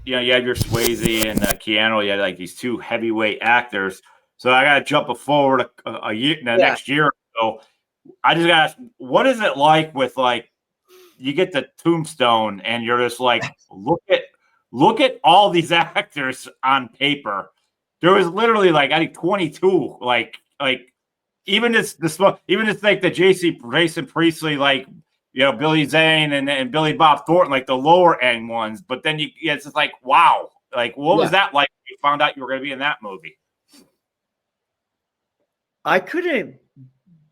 You had your Swayze and Keanu. You had like these two heavyweight actors. So I got to jump forward a year, next year or so. I just got to ask, what is it like with like you get the Tombstone and you're just like look at all these actors on paper. There was literally like I think 22 like even this like the Jason Priestley like Billy Zane and Billy Bob Thornton, like the lower end ones. But then it's just like, wow. Like, what was that like when you found out you were going to be in that movie?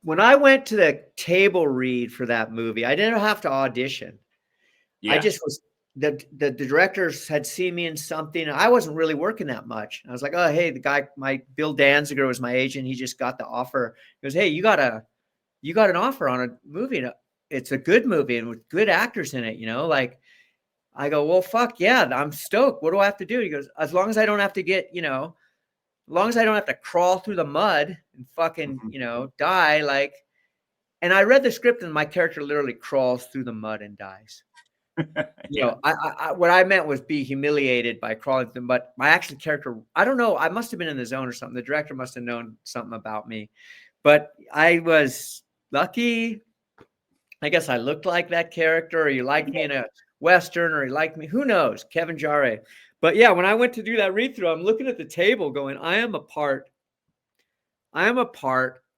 When I went to the table read for that movie, I didn't have to audition. Yeah. I just was, the directors had seen me in something. I wasn't really working that much. I was like, oh, hey, the guy, Bill Danziger was my agent. He just got the offer. He goes, hey, you got an offer on a movie. It's a good movie and with good actors in it, like, I go, well, fuck yeah, I'm stoked. What do I have to do? He goes, as long as I don't have to get, as long as I don't have to crawl through the mud and fucking, die. Like, and I read the script and my character literally crawls through the mud and dies. I what I meant was be humiliated by crawling through, but my actual character, I don't know. I must have been in the zone or something. The director must have known something about me, but I was lucky. I guess I looked like that character, or he liked me in a Western, or he liked me. Who knows? Kevin Jarre. But yeah, when I went to do that read through, I'm looking at the table going, I am a part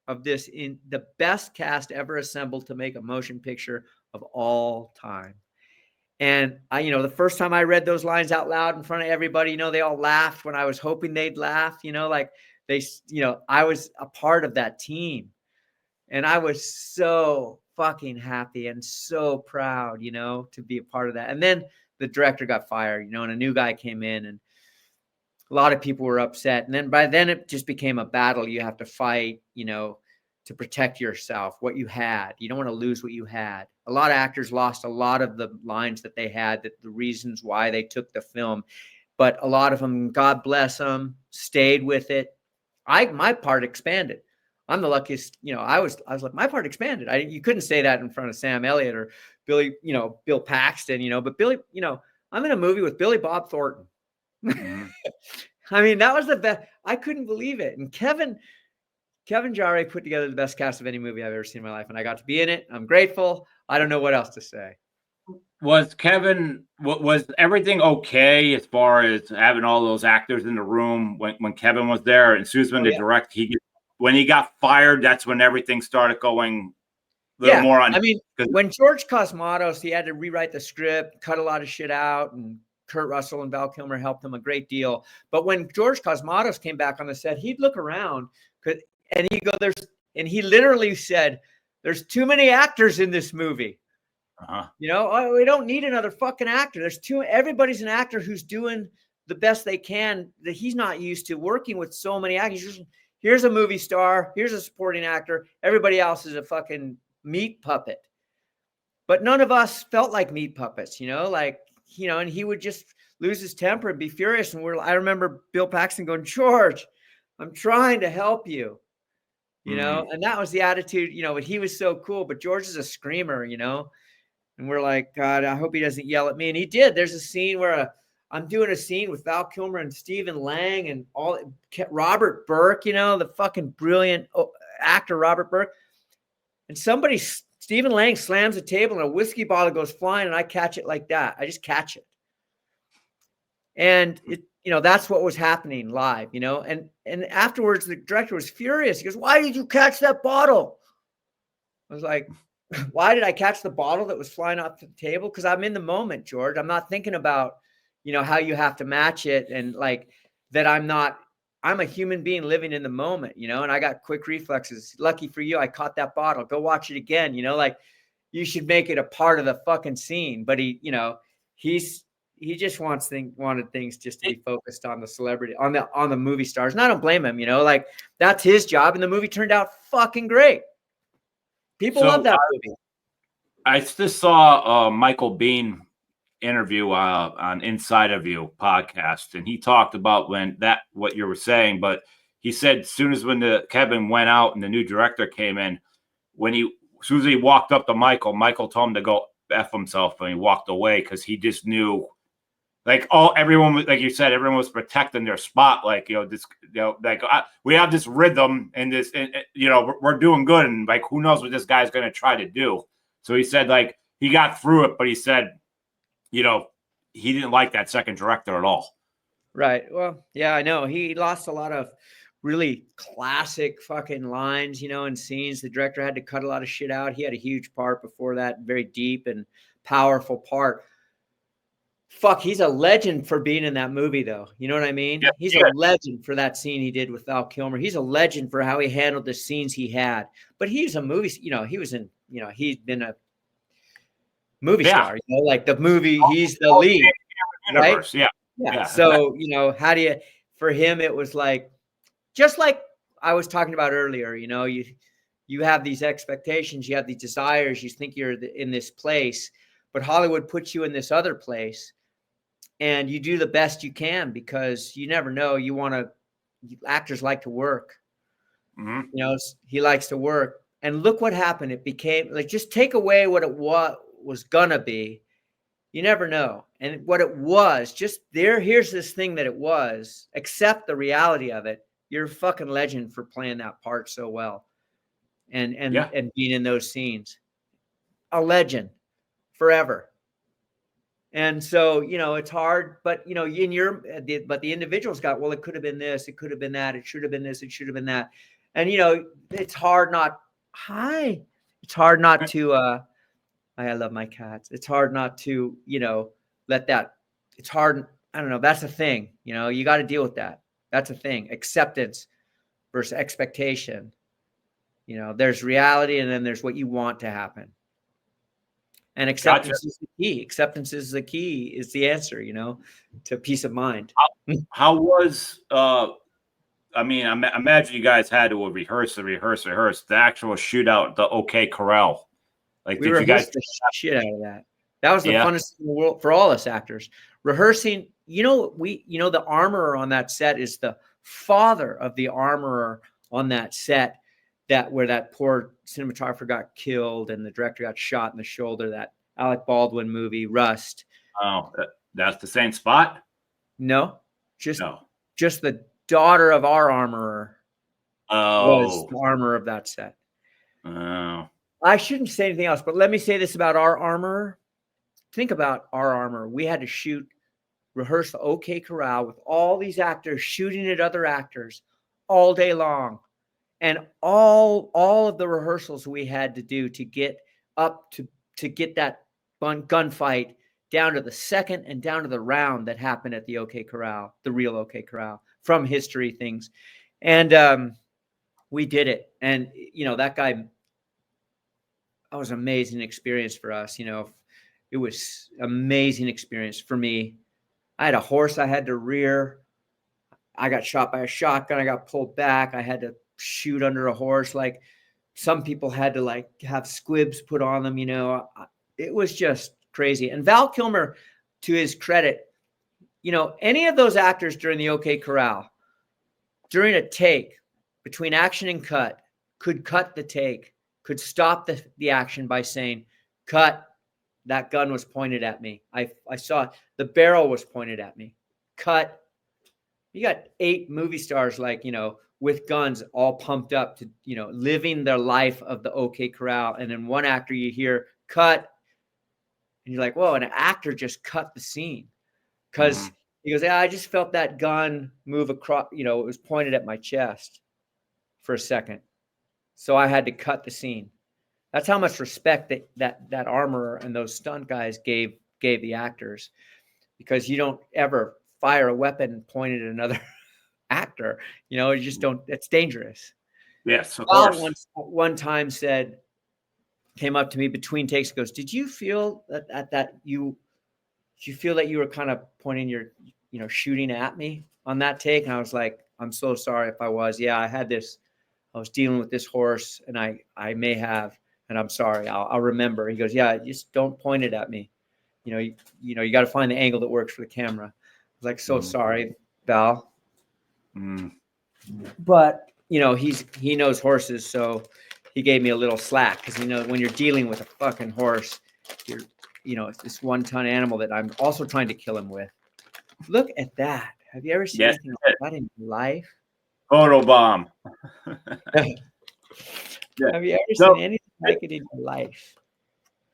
of this in the best cast ever assembled to make a motion picture of all time. And I, the first time I read those lines out loud in front of everybody, they all laughed when I was hoping they'd laugh, like they, I was a part of that team. And I was so fucking happy and so proud, to be a part of that. And then the director got fired, and a new guy came in and a lot of people were upset. And then by then it just became a battle. You have to fight, to protect yourself, what you had. You don't want to lose what you had. A lot of actors lost a lot of the lines that they had, that the reasons why they took the film, but a lot of them, God bless them, stayed with it. My part expanded. I'm the luckiest, I was like, my part expanded. You couldn't say that in front of Sam Elliott or Billy, Bill Paxton, but Billy, I'm in a movie with Billy Bob Thornton. Mm-hmm. I mean, that was the best. I couldn't believe it. And Kevin Jarre put together the best cast of any movie I've ever seen in my life. And I got to be in it. I'm grateful. I don't know what else to say. Was everything okay as far as having all those actors in the room when Kevin was there and Susan to direct? When he got fired, that's when everything started going a little more on. I mean, when George Cosmatos, he had to rewrite the script, cut a lot of shit out, and Kurt Russell and Val Kilmer helped him a great deal. But when George Cosmatos came back on the set, he'd look around and he'd go, he literally said, there's too many actors in this movie. Uh-huh. We don't need another fucking actor. Everybody's an actor who's doing the best they can, that he's not used to working with so many actors. Here's a movie star. Here's a supporting actor. Everybody else is a fucking meat puppet. But none of us felt like meat puppets, and he would just lose his temper and be furious. And I remember Bill Paxton going, George, I'm trying to help you, and that was the attitude, but he was so cool. But George is a screamer, and we're like, God, I hope he doesn't yell at me. And he did. There's a scene where I'm doing a scene with Val Kilmer and Stephen Lang and Robert Burke, the fucking brilliant actor, Robert Burke. And Stephen Lang slams a table and a whiskey bottle goes flying, and I catch it like that. I just catch it. And that's what was happening live, and afterwards the director was furious. He goes, why did you catch that bottle? I was like, why did I catch the bottle that was flying off the table? Because I'm in the moment, George. I'm not thinking about, how you have to match it, and like that I'm a human being living in the moment, and I got quick reflexes. Lucky for you, I caught that bottle. Go watch it again, like you should make it a part of the fucking scene. But he just wanted things just to be focused on the celebrity, on the movie stars. And I don't blame him, like that's his job. And the movie turned out fucking great. People love that movie. I just saw Michael Biehn interview on Inside of You podcast, and he talked about what you were saying, but he said as soon as when the Kevin went out and the new director came in, as soon as he walked up to Michael told him to go F himself, and he walked away because he just knew, like, everyone, like you said, everyone was protecting their spot. Like, we have this rhythm and this, and, we're doing good. And like, who knows what this guy's going to try to do. So he said, like, he got through it, but he said, he didn't like that second director at all. Right. Well, yeah, I know. He lost a lot of really classic fucking lines, and scenes. The director had to cut a lot of shit out. He had a huge part before that, very deep and powerful part. Fuck, he's a legend for being in that movie, though. You know what I mean? Yeah, he's a legend for that scene he did with Val Kilmer. He's a legend for how he handled the scenes he had. But he's a movie, he was in, he's been a movie star, like the movie, he's the lead. Universe, right? Yeah. So, how do you, for him, it was like, just like I was talking about earlier, you have these expectations, you have these desires, you think you're in this place, but Hollywood puts you in this other place, and you do the best you can because you never know. Actors like to work. Mm-hmm. He likes to work. And look what happened. It became like, just take away what it was gonna be. You never know. And what it was, here's this thing that it was, accept the reality of it. You're a fucking legend for playing that part so well. And being in those scenes. A legend forever. And so, it's hard, but but the individual's got, well, it could have been this, it could have been that, it should have been this, it should have been that. And it's hard not to I love my cats. It's hard not to, let that, it's hard. I don't know. That's a thing, you got to deal with that. That's a thing. Acceptance versus expectation. There's reality, and then there's what you want to happen. And acceptance is the key. Acceptance is the key, is the answer, to peace of mind. How was, I imagine you guys had to rehearse the actual shootout, the OK Corral. Like, we rehearsed the shit out of that. That was the funnest thing in the world for all us actors. Rehearsing, the armorer on that set is the father of the armorer on that set, where that poor cinematographer got killed and the director got shot in the shoulder, that Alec Baldwin movie, Rust. Oh, that's the same spot? No, just the daughter of our armorer was the armorer of that set. Oh. I shouldn't say anything else, but let me say this about our armorer. Think about our armorer. We had to rehearse the OK Corral with all these actors shooting at other actors all day long. And all of the rehearsals we had to do to get up to get that gunfight down to the second and down to the round that happened at the OK Corral, the real OK Corral, from history things. And we did it. And, that guy, that was an amazing experience for us. It was amazing experience for me. I had a horse I had to rear. I got shot by a shotgun. I got pulled back. I had to shoot under a horse. Like, some people had to have squibs put on them. It was just crazy. And Val Kilmer, to his credit, any of those actors during the OK Corral, during a take between action and cut, could cut the take, could stop the action by saying, cut, that gun was pointed at me. I saw it. The barrel was pointed at me. Cut. You got 8 movie stars, with guns all pumped up to, living their life of the OK Corral. And then one actor, you hear cut, and you're like, whoa, an actor just cut the scene. Because he goes, I just felt that gun move across, it was pointed at my chest for a second. So I had to cut the scene. That's how much respect that armorer and those stunt guys gave the actors, because you don't ever fire a weapon pointed at another actor. You just don't. It's dangerous. Yes, of course. One time came up to me between takes, goes, did you feel that you feel that you were kind of pointing your, shooting at me on that take? And I was like, I'm so sorry if I was. Yeah, I was dealing with this horse, and I may have, and I'm sorry. I'll remember. He goes, yeah, just don't point it at me. You got to find the angle that works for the camera. I was like, so sorry, Val. but he knows horses, so he gave me a little slack because when you're dealing with a fucking horse, it's this 1-ton animal that I'm also trying to kill him with. Look at that. Have you ever seen anything like that in your life? Photo bomb. Have you ever seen anything like it in your life?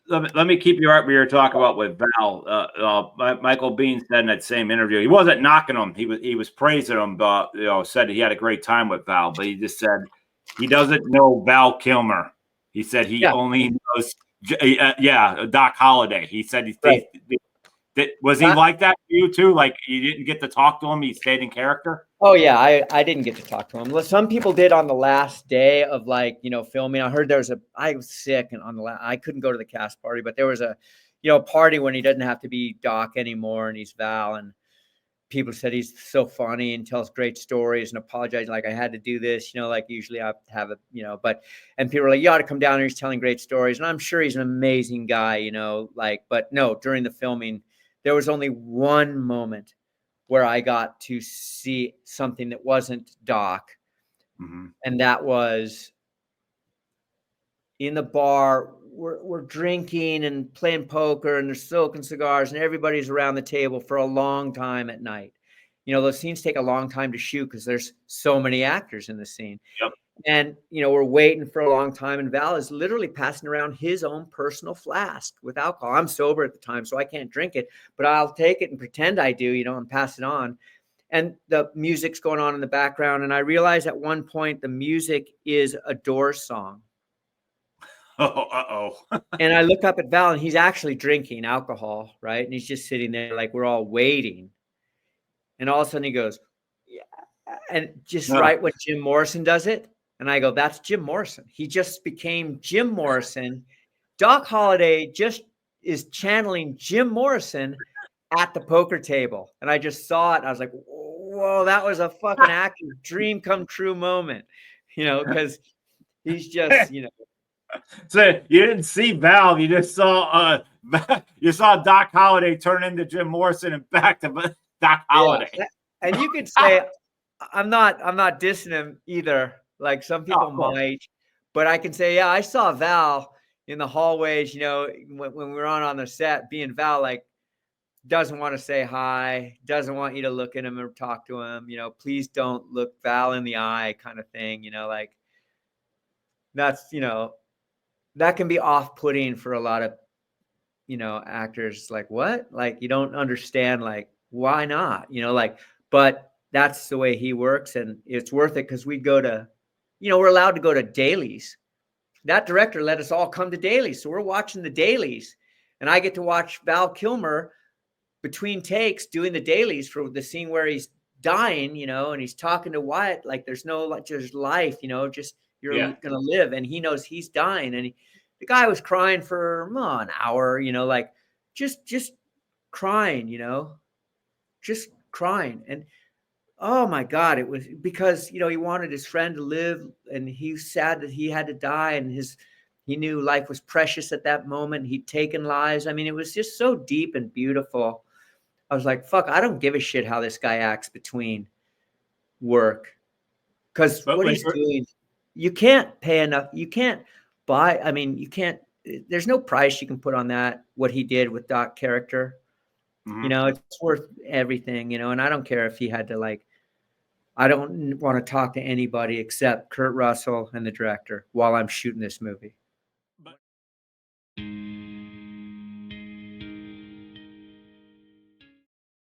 Let me keep you right where you're talking about with Val. Michael Biehn said in that same interview, he wasn't knocking him. He was praising him, but said he had a great time with Val. But he just said he doesn't know Val Kilmer. He said he only knows, Doc Holliday. He said was he like that for you too? Like you didn't get to talk to him? He stayed in character? Oh yeah, I didn't get to talk to him. Some people did on the last day of filming. I heard I was sick and I couldn't go to the cast party, but there was a party when he doesn't have to be Doc anymore and he's Val, and people said he's so funny and tells great stories and apologized like I had to do this, like usually I have a, and people were like, you ought to come down here, he's telling great stories. And I'm sure he's an amazing guy, but no, during the filming, there was only one moment where I got to see something that wasn't Doc. Mm-hmm. And that was in the bar. We're drinking and playing poker and there's smoking cigars and everybody's around the table for a long time at night. Those scenes take a long time to shoot because there's so many actors in the scene. Yep. And, we're waiting for a long time and Val is literally passing around his own personal flask with alcohol. I'm sober at the time, so I can't drink it, but I'll take it and pretend I do, and pass it on. And the music's going on in the background. And I realized at one point the music is a Doors song. And I look up at Val and he's actually drinking alcohol, right? And he's just sitting there like we're all waiting. And all of a sudden he goes, yeah. And just right when Jim Morrison does it. And I go, that's Jim Morrison. He just became Jim Morrison. Doc Holliday just is channeling Jim Morrison at the poker table. And I just saw it. I was like, whoa, that was a fucking actor's dream come true moment, because he's just, So you didn't see Val, you just saw Doc Holliday turn into Jim Morrison and back to Doc Holliday. Yeah. And you could say I'm not dissing him either. Like some people might, but I can say, yeah, I saw Val in the hallways, when we were on the set, being Val, like doesn't want to say hi, doesn't want you to look at him or talk to him, please don't look Val in the eye kind of thing, like that's, that can be off-putting for a lot of, actors. Like what? Like you don't understand, like why not? But that's the way he works, and it's worth it because we go to, we're allowed to go to dailies. That director let us all come to dailies, so we're watching the dailies, and I get to watch Val Kilmer between takes doing the dailies for the scene where he's dying, and he's talking to Wyatt like there's no like just life, just you're gonna live, and he knows he's dying, and the guy was crying for an hour, like just crying, just crying. And oh my God, it was because he wanted his friend to live, and he's sad that he had to die, and he knew life was precious at that moment. He'd taken lives. I mean, it was just so deep and beautiful. I was like, fuck, I don't give a shit how this guy acts between work, because what he's doing, you can't pay enough. You can't buy. I mean, you can't. There's no price you can put on that. What he did with Doc character, it's worth everything. And I don't care if he had to I don't want to talk to anybody except Kurt Russell and the director while I'm shooting this movie.